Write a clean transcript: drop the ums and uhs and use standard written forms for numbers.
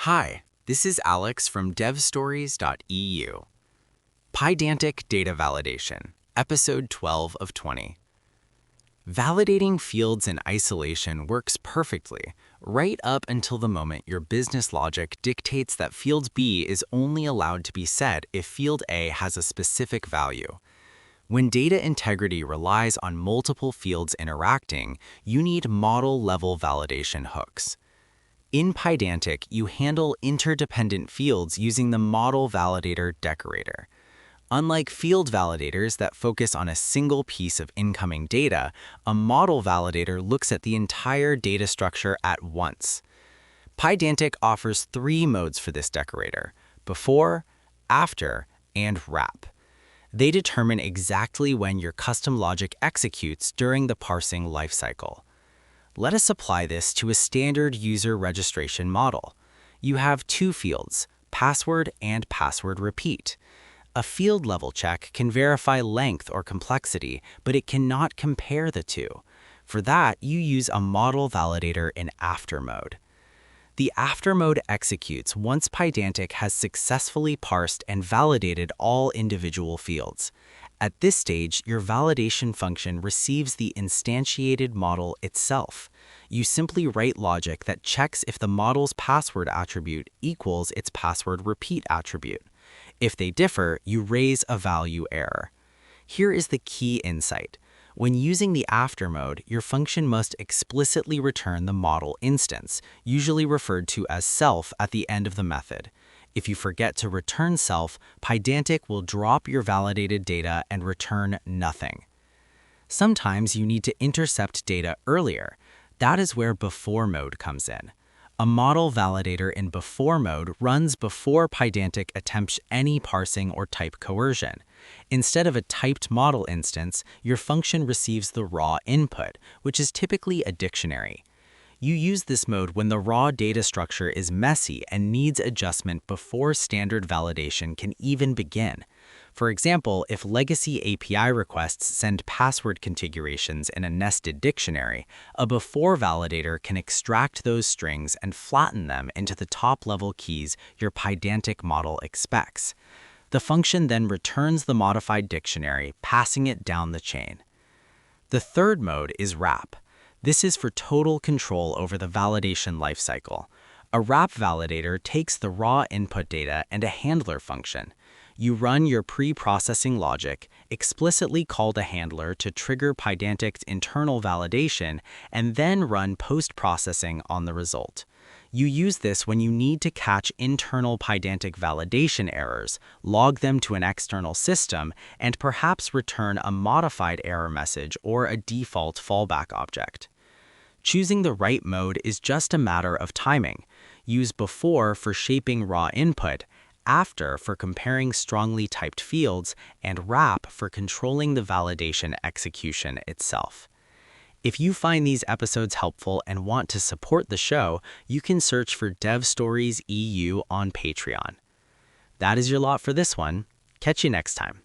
Hi, this is Alex from devstories.eu. Pydantic Data Validation, Episode 12 of 20. Validating fields in isolation works perfectly, right up until the moment your business logic dictates that field B is only allowed to be set if field A has a specific value. When data integrity relies on multiple fields interacting, you need model-level validation hooks. In Pydantic, you handle interdependent fields using the Model Validator decorator. Unlike field validators that focus on a single piece of incoming data, a model validator looks at the entire data structure at once. Pydantic offers three modes for this decorator: before, after, and wrap. They determine exactly when your custom logic executes during the parsing lifecycle. Let us apply this to a standard user registration model. You have two fields, password and password repeat. A field level check can verify length or complexity, but it cannot compare the two. For that, you use a model validator in after mode. The after mode executes once Pydantic has successfully parsed and validated all individual fields. At this stage, your validation function receives the instantiated model itself. You simply write logic that checks if the model's password attribute equals its password repeat attribute. If they differ, you raise a value error. Here is the key insight. When using the after mode, your function must explicitly return the model instance, usually referred to as self at the end of the method. If you forget to return self, Pydantic will drop your validated data and return nothing. Sometimes you need to intercept data earlier. That is where before mode comes in. A model validator in before mode runs before Pydantic attempts any parsing or type coercion. Instead of a typed model instance, your function receives the raw input, which is typically a dictionary. You use this mode when the raw data structure is messy and needs adjustment before standard validation can even begin. For example, if legacy API requests send password configurations in a nested dictionary, a before validator can extract those strings and flatten them into the top-level keys your Pydantic model expects. The function then returns the modified dictionary, passing it down the chain. The third mode is wrap. This is for total control over the validation lifecycle. A wrap validator takes the raw input data and a handler function. You run your pre-processing logic, explicitly call the handler to trigger Pydantic's internal validation, and then run post-processing on the result. You use this when you need to catch internal Pydantic validation errors, log them to an external system, and perhaps return a modified error message or a default fallback object. Choosing the right mode is just a matter of timing. Use before for shaping raw input, after for comparing strongly typed fields, and wrap for controlling the validation execution itself. If you find these episodes helpful and want to support the show, you can search for DevStories EU on Patreon. That is your lot for this one. Catch you next time.